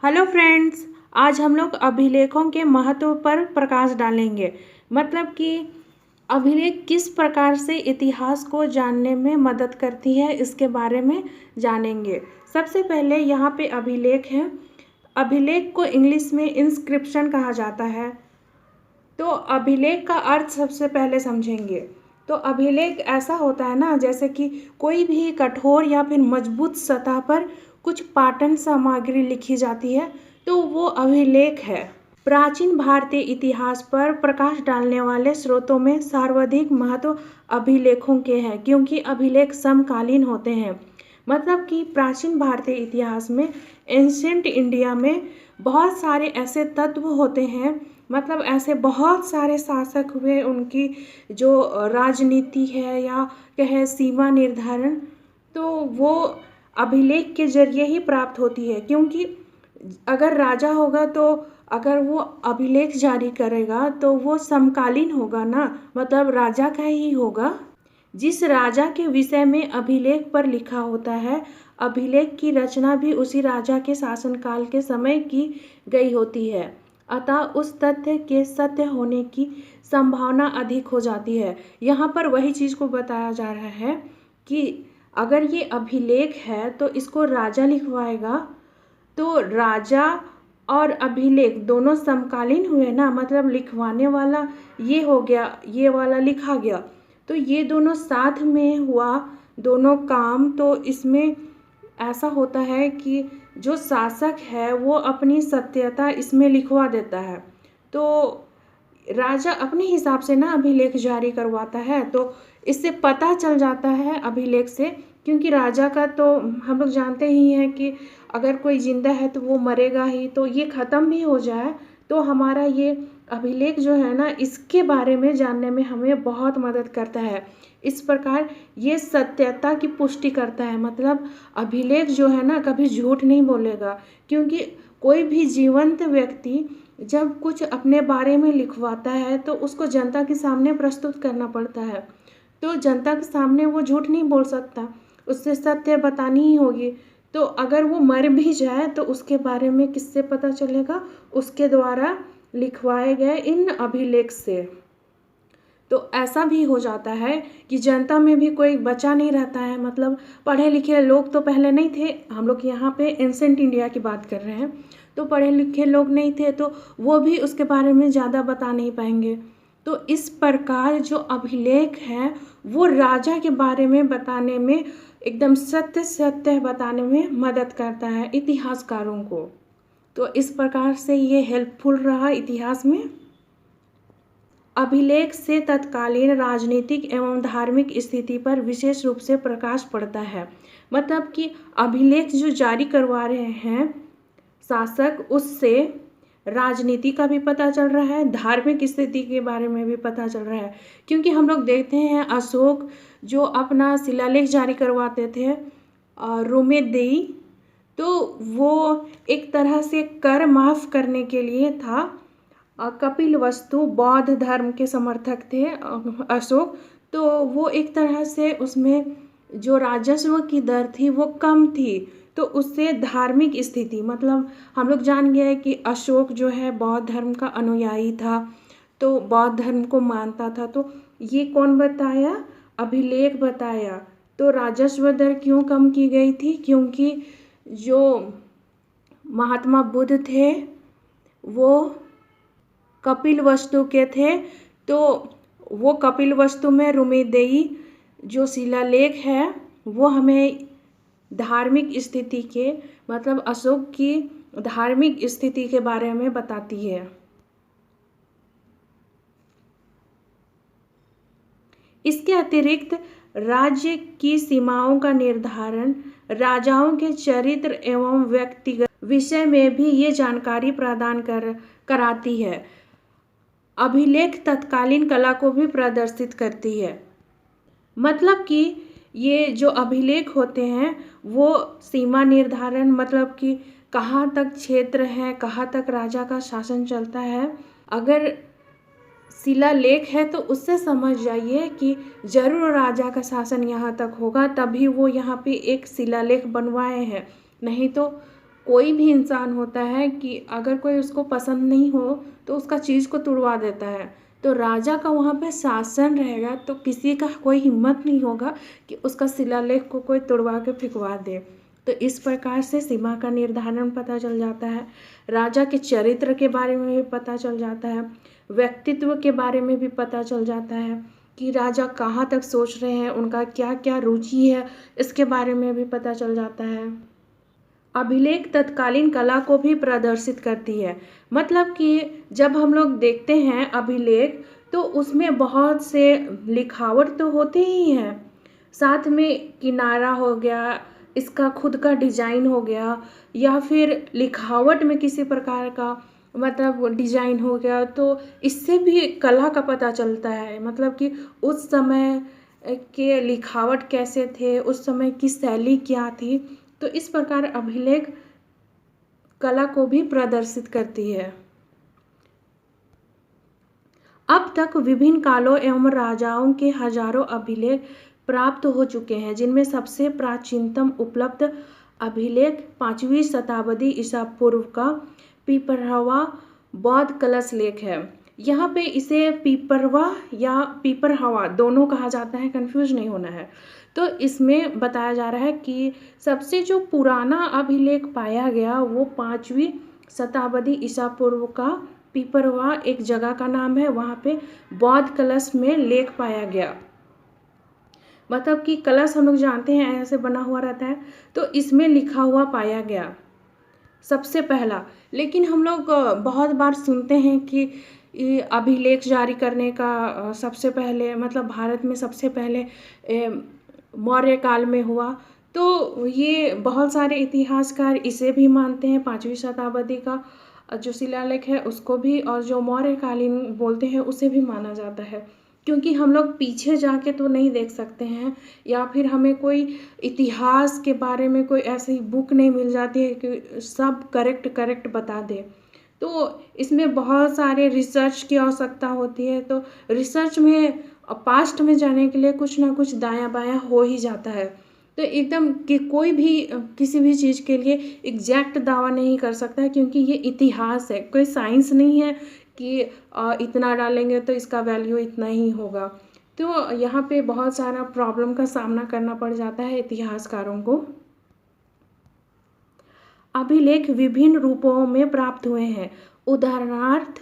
Hello friends, आज हम लोग अभिलेखों के महत्व पर प्रकाश डालेंगे। मतलब कि अभिलेख किस प्रकार से इतिहास को जानने में मदद करती है, इसके बारे में जानेंगे। सबसे पहले यहाँ पे अभिलेख है। अभिलेख को इंग्लिश में इंस्क्रिप्शन कहा जाता है। तो अभिलेख का अर्थ सबसे पहले समझेंगे। तो अभिलेख ऐसा होता है ना, जैसे कि कोई भी कठोर या फिर मजबूत सतह पर कुछ पाटन सामग्री लिखी जाती है, तो वो अभिलेख है। प्राचीन भारतीय इतिहास पर प्रकाश डालने वाले स्रोतों में सर्वाधिक महत्व अभिलेखों के हैं, क्योंकि अभिलेख समकालीन होते हैं। मतलब कि प्राचीन भारतीय इतिहास में, एंशिएंट इंडिया में बहुत सारे ऐसे तत्व होते हैं। मतलब ऐसे बहुत सारे शासक हुए, उनकी जो राजनीति है या कहे सीमा निर्धारण, तो वो अभिलेख के जरिए ही प्राप्त होती है। क्योंकि अगर राजा होगा तो अगर वो अभिलेख जारी करेगा तो वो समकालीन होगा ना, मतलब राजा का ही होगा। जिस राजा के विषय में अभिलेख पर लिखा होता है, अभिलेख की रचना भी उसी राजा के शासनकाल के समय की गई होती है। अतः उस तथ्य के सत्य होने की संभावना अधिक हो जाती है। यहाँ पर वही चीज़ को बताया जा रहा है कि अगर ये अभिलेख है तो इसको राजा लिखवाएगा, तो राजा और अभिलेख दोनों समकालीन हुए ना। मतलब लिखवाने वाला ये हो गया, ये वाला लिखा गया, तो ये दोनों साथ में हुआ, दोनों काम। तो इसमें ऐसा होता है कि जो शासक है वो अपनी सत्यता इसमें लिखवा देता है। तो राजा अपने हिसाब से ना अभिलेख जारी करवाता है, तो इससे पता चल जाता है अभिलेख से। क्योंकि राजा का तो हम लोग जानते ही हैं कि अगर कोई जिंदा है तो वो मरेगा ही, तो ये ख़त्म भी हो जाए तो हमारा ये अभिलेख जो है ना, इसके बारे में जानने में हमें बहुत मदद करता है। इस प्रकार ये सत्यता की पुष्टि करता है। मतलब अभिलेख जो है ना, कभी झूठ नहीं बोलेगा। क्योंकि कोई भी जीवंत व्यक्ति जब कुछ अपने बारे में लिखवाता है तो उसको जनता के सामने प्रस्तुत करना पड़ता है। तो जनता के सामने वो झूठ नहीं बोल सकता, उससे सत्य बतानी ही होगी। तो अगर वो मर भी जाए तो उसके बारे में किससे पता चलेगा? उसके द्वारा लिखवाए गए इन अभिलेख से। तो ऐसा भी हो जाता है कि जनता में भी कोई बचा नहीं रहता है। मतलब पढ़े लिखे लोग तो पहले नहीं थे, हम लोग यहाँ पे एंशिएंट इंडिया की बात कर रहे हैं, तो पढ़े लिखे लोग नहीं थे, तो वो भी उसके बारे में ज़्यादा बता नहीं पाएंगे। तो इस प्रकार जो अभिलेख है वो राजा के बारे में बताने में, एकदम सत्य सत्य बताने में मदद करता है इतिहासकारों को। तो इस प्रकार से ये हेल्पफुल रहा इतिहास में। अभिलेख से तत्कालीन राजनीतिक एवं धार्मिक स्थिति पर विशेष रूप से प्रकाश पड़ता है। मतलब कि अभिलेख जो जारी करवा रहे हैं शासक, उससे राजनीति का भी पता चल रहा है, धार्मिक स्थिति के बारे में भी पता चल रहा है। क्योंकि हम लोग देखते हैं अशोक जो अपना शिलालेख जारी करवाते थे रोमेदेई, तो वो एक तरह से कर माफ़ करने के लिए था। कपिलवस्तु बौद्ध धर्म के समर्थक थे अशोक, तो वो एक तरह से उसमें जो राजस्व की दर थी वो कम थी। तो उससे धार्मिक स्थिति, मतलब हम लोग जान गए कि अशोक जो है बौद्ध धर्म का अनुयायी था, तो बौद्ध धर्म को मानता था। तो ये कौन बताया? अभिलेख बताया। तो राजस्व दर क्यों कम की गई थी? क्योंकि जो महात्मा बुद्ध थे वो कपिलवस्तु के थे, तो वो कपिलवस्तु में रोमेदेई जो शिलालेख है वो हमें धार्मिक स्थिति के, मतलब अशोक की धार्मिक स्थिति के बारे में बताती है। इसके अतिरिक्त राज्य की सीमाओं का निर्धारण, राजाओं के चरित्र एवं व्यक्तिगत विषय में भी ये जानकारी प्रदान कराती है। अभिलेख तत्कालीन कला को भी प्रदर्शित करती है। मतलब कि ये जो अभिलेख होते हैं वो सीमा निर्धारण, मतलब कि कहाँ तक क्षेत्र है, कहाँ तक राजा का शासन चलता है। अगर शिलालेख है तो उससे समझ जाइए कि जरूर राजा का शासन यहाँ तक होगा, तभी वो यहाँ पे एक शिलालेख बनवाए हैं। नहीं तो कोई भी इंसान होता है कि अगर कोई उसको पसंद नहीं हो तो उसका चीज़ को तुड़वा देता है। तो राजा का वहाँ पे शासन रहेगा तो किसी का कोई हिम्मत नहीं होगा कि उसका शिलालेख को कोई तुड़वा के फेंकवा दे। तो इस प्रकार से सीमा का निर्धारण पता चल जाता है, राजा के चरित्र के बारे में भी पता चल जाता है, व्यक्तित्व के बारे में भी पता चल जाता है कि राजा कहाँ तक सोच रहे हैं, उनका क्या क्या रुचि है, इसके बारे में भी पता चल जाता है। अभिलेख तत्कालीन कला को भी प्रदर्शित करती है। मतलब कि जब हम लोग देखते हैं अभिलेख तो उसमें बहुत से लिखावट तो होते ही हैं, साथ में किनारा हो गया, इसका खुद का डिजाइन हो गया, या फिर लिखावट में किसी प्रकार का मतलब डिजाइन हो गया, तो इससे भी कला का पता चलता है। मतलब कि उस समय के लिखावट कैसे थे, उस समय की शैली क्या थी। तो इस प्रकार अभिलेख कला को भी प्रदर्शित करती है। अब तक विभिन्न कालों एवं राजाओं के हजारों अभिलेख प्राप्त हो चुके हैं, जिनमें सबसे प्राचीनतम उपलब्ध अभिलेख 5वीं शताब्दी ईसा पूर्व का पिपरहवा बौद्ध कलश लेख है। यहाँ पे इसे पिपरवा या पिपरहवा दोनों कहा जाता है, कंफ्यूज नहीं होना है। तो इसमें बताया जा रहा है कि सबसे जो पुराना अभिलेख पाया गया वो 5वीं शताब्दी ईसा पूर्व का पिपरवा एक जगह का नाम है, वहाँ पे बौद्ध कलश में लेख पाया गया। मतलब कि कलश हम लोग जानते हैं ऐसे बना हुआ रहता है, तो इसमें लिखा हुआ पाया गया सबसे पहला। लेकिन हम लोग बहुत बार सुनते हैं कि ये अभिलेख जारी करने का सबसे पहले मतलब भारत में सबसे पहले मौर्य काल में हुआ। तो ये बहुत सारे इतिहासकार इसे भी मानते हैं, 5वीं शताब्दी का जो शिलालेख है उसको भी, और जो मौर्यकालीन बोलते हैं उसे भी माना जाता है। क्योंकि हम लोग पीछे जाके तो नहीं देख सकते हैं, या फिर हमें कोई इतिहास के बारे में कोई ऐसी बुक नहीं मिल जाती है कि सब करेक्ट बता दे। तो इसमें बहुत सारे रिसर्च की आवश्यकता होती है। तो रिसर्च में पास्ट में जाने के लिए कुछ ना कुछ दायां बायां हो ही जाता है। तो एकदम कि कोई भी किसी भी चीज़ के लिए एग्जैक्ट दावा नहीं कर सकता है, क्योंकि ये इतिहास है, कोई साइंस नहीं है कि इतना डालेंगे तो इसका वैल्यू इतना ही होगा। तो यहाँ पे बहुत सारा प्रॉब्लम का सामना करना पड़ जाता है इतिहासकारों को। अभिलेख विभिन्न रूपों में प्राप्त हुए हैं। उदाहरणार्थ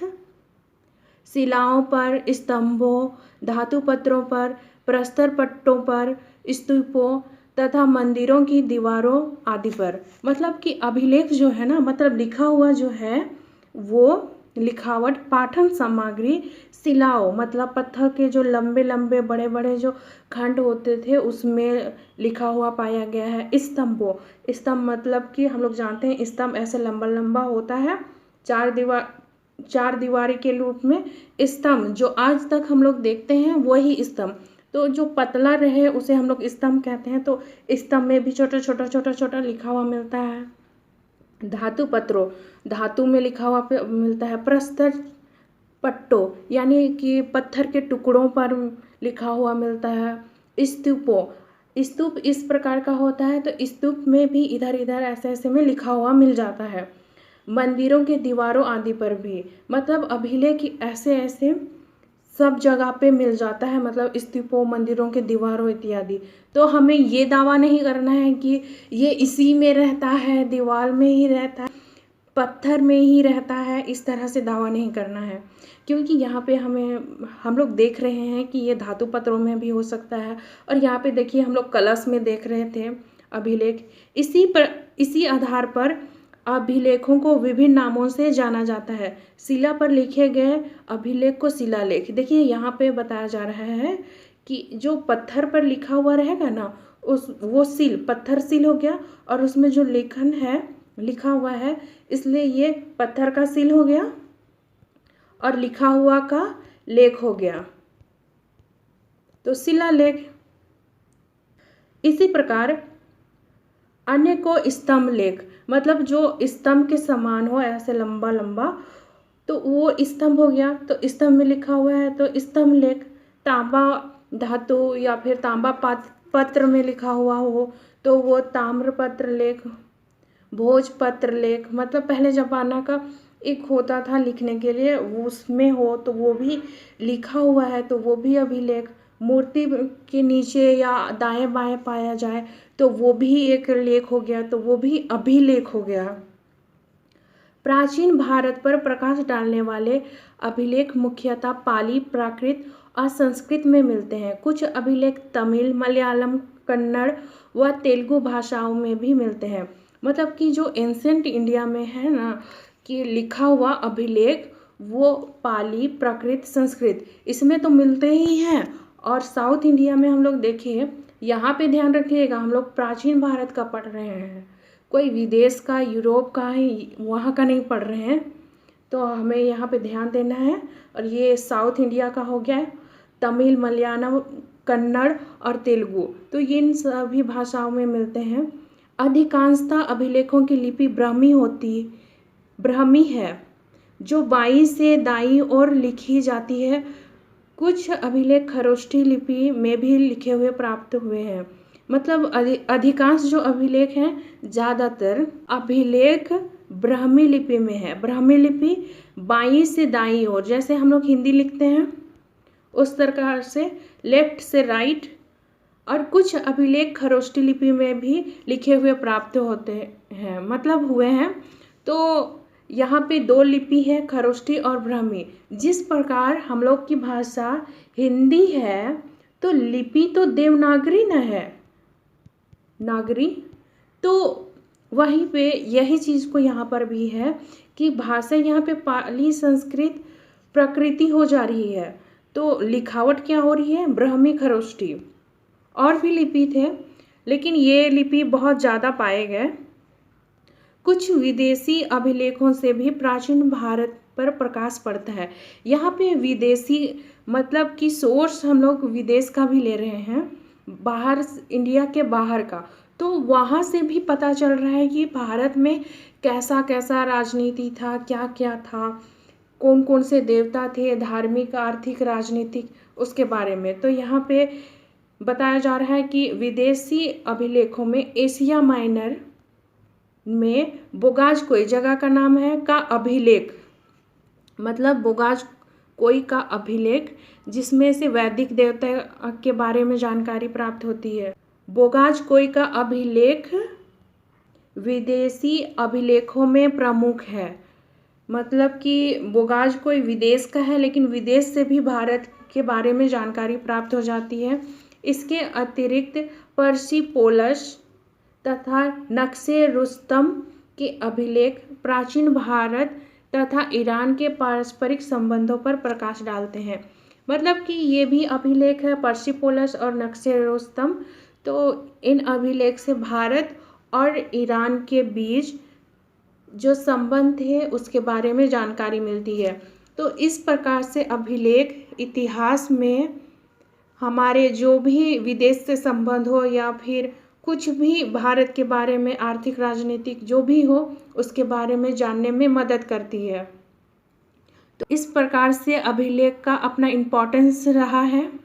शिलाओं पर, स्तंभों, धातु पत्रों पर, प्रस्तर पट्टों पर, स्तूपों तथा मंदिरों की दीवारों आदि पर। मतलब कि अभिलेख जो है ना, मतलब लिखा हुआ जो है वो लिखावट पाठन सामग्री शिलाओं मतलब पत्थर के जो लंबे लंबे बड़े बड़े जो खंड होते थे उसमें लिखा हुआ पाया गया है। स्तंभों, स्तंभ मतलब कि हम लोग जानते हैं स्तंभ ऐसे लंबा लंबा होता है, चार दीवारी के रूप में स्तंभ जो आज तक हम लोग देखते हैं वही स्तंभ। तो जो पतला रहे उसे हम लोग स्तंभ कहते हैं। तो स्तंभ में भी छोटा छोटा लिखा हुआ मिलता है। धातु पत्रों, धातु में लिखा हुआ मिलता है। प्रस्तर पट्टों यानी कि पत्थर के टुकड़ों पर लिखा हुआ मिलता है। स्तूपों, स्तूप इस प्रकार का होता है, तो स्तूप में भी इधर इधर ऐसे ऐसे में लिखा हुआ मिल जाता है। मंदिरों के दीवारों आदि पर भी, मतलब अभिलेख ऐसे ऐसे सब जगह पे मिल जाता है, मतलब स्तूपों, मंदिरों के दीवारों इत्यादि। तो हमें ये दावा नहीं करना है कि ये इसी में रहता है, दीवार में ही रहता है, पत्थर में ही रहता है, इस तरह से दावा नहीं करना है। क्योंकि यहाँ पे हम लोग देख रहे हैं कि ये धातु पत्रों में भी हो सकता है। और यहाँ पे देखिए हम लोग कलश में देख रहे थे अभिलेख। इसी आधार पर अभिलेखों को विभिन्न नामों से जाना जाता है। शिला पर लिखे गए अभिलेख को शिलालेख। देखिए यहाँ पे बताया जा रहा है कि जो पत्थर पर लिखा हुआ रहेगा ना वो सील, पत्थर सील हो गया, और उसमें जो लेखन है लिखा हुआ है इसलिए ये पत्थर का सील हो गया और लिखा हुआ का लेख हो गया, तो शिलालेख। इसी प्रकार अन्य को स्तंभ लेख, मतलब जो स्तंभ के समान हो ऐसे लंबा लंबा, तो वो स्तंभ हो गया। तो स्तंभ में लिखा हुआ है तो स्तंभ लेख। तांबा धातु या फिर तांबा पत्र में लिखा हुआ हो तो वो ताम्रपत्र लेख। भोजपत्र लेख, मतलब पहले ज़माना का एक होता था लिखने के लिए, उसमें हो तो वो भी लिखा हुआ है तो वो भी अभिलेख। मूर्ति के नीचे या दाएं बाएं पाया जाए तो वो भी एक लेख हो गया, तो वो भी अभिलेख हो गया। प्राचीन भारत पर प्रकाश डालने वाले अभिलेख मुख्यतः पाली, प्राकृत और संस्कृत में मिलते हैं। कुछ अभिलेख तमिल, मलयालम, कन्नड़ व तेलुगु भाषाओं में भी मिलते हैं। मतलब कि जो एंशेंट इंडिया में है ना कि लिखा हुआ अभिलेख, वो पाली, प्राकृत, संस्कृत इसमें तो मिलते ही हैं। और साउथ इंडिया में हम लोग देखिए, यहाँ पे ध्यान रखिएगा, हम लोग प्राचीन भारत का पढ़ रहे हैं, कोई विदेश का, यूरोप का ही वहाँ का नहीं पढ़ रहे हैं, तो हमें यहाँ पे ध्यान देना है। और ये साउथ इंडिया का हो गया है, तमिल, मलयालम, कन्नड़ और तेलुगु, तो ये इन सभी भाषाओं में मिलते हैं। अधिकांशतः अभिलेखों की लिपि ब्राह्मी है, जो बाईं से दाईं ओर लिखी जाती है। कुछ अभिलेख खरोष्ठी लिपि में भी लिखे हुए प्राप्त हुए हैं। मतलब अधिकांश जो अभिलेख हैं, ज़्यादातर अभिलेख ब्राह्मी लिपि में है। ब्राह्मी लिपि बाईं से दाईं ओर, जैसे हम लोग हिंदी लिखते हैं उस प्रकार से लेफ्ट से राइट। और कुछ अभिलेख खरोष्ठी लिपि में भी लिखे हुए प्राप्त होते हैं, मतलब हुए हैं। तो यहाँ पे दो लिपि है, खरोष्ठी और ब्राह्मी। जिस प्रकार हम लोग की भाषा हिंदी है, तो लिपि तो देवनागरी न है, नागरी। तो वहीं पे यही चीज़ को यहाँ पर भी है कि भाषा यहाँ पे पाली, संस्कृत, प्रकृति हो जा रही है, तो लिखावट क्या हो रही है, ब्राह्मी, खरोष्ठी। और भी लिपि थे, लेकिन ये लिपि बहुत ज़्यादा पाए गए। कुछ विदेशी अभिलेखों से भी प्राचीन भारत पर प्रकाश पड़ता है। यहाँ पे विदेशी मतलब कि सोर्स हम लोग विदेश का भी ले रहे हैं, बाहर, इंडिया के बाहर का, तो वहाँ से भी पता चल रहा है कि भारत में कैसा कैसा राजनीति था, क्या क्या था, कौन कौन से देवता थे, धार्मिक, आर्थिक, राजनीतिक, उसके बारे में। तो यहाँ पे बताया जा रहा है कि विदेशी अभिलेखों में एशिया माइनर में बोगाज कोई जगह का नाम है का अभिलेख, मतलब बोगाज कोई का अभिलेख, जिसमें से वैदिक देवता के बारे में जानकारी प्राप्त होती है। बोगाज कोई का अभिलेख विदेशी अभिलेखों में प्रमुख है। मतलब कि बोगाज कोई विदेश का है, लेकिन विदेश से भी भारत के बारे में जानकारी प्राप्त हो जाती है। इसके अतिरिक्त पर्सिपोलस तथा नक्शे रुस्तम के अभिलेख प्राचीन भारत तथा ईरान के पारस्परिक संबंधों पर प्रकाश डालते हैं। मतलब कि ये भी अभिलेख है, पर्सिपोलस और नक्शे रुस्तम, तो इन अभिलेख से भारत और ईरान के बीच जो संबंध है उसके बारे में जानकारी मिलती है। तो इस प्रकार से अभिलेख इतिहास में हमारे जो भी विदेश से संबंध हो या फिर कुछ भी भारत के बारे में, आर्थिक, राजनीतिक जो भी हो, उसके बारे में जानने में मदद करती है। तो इस प्रकार से अभिलेख का अपना इम्पोर्टेंस रहा है।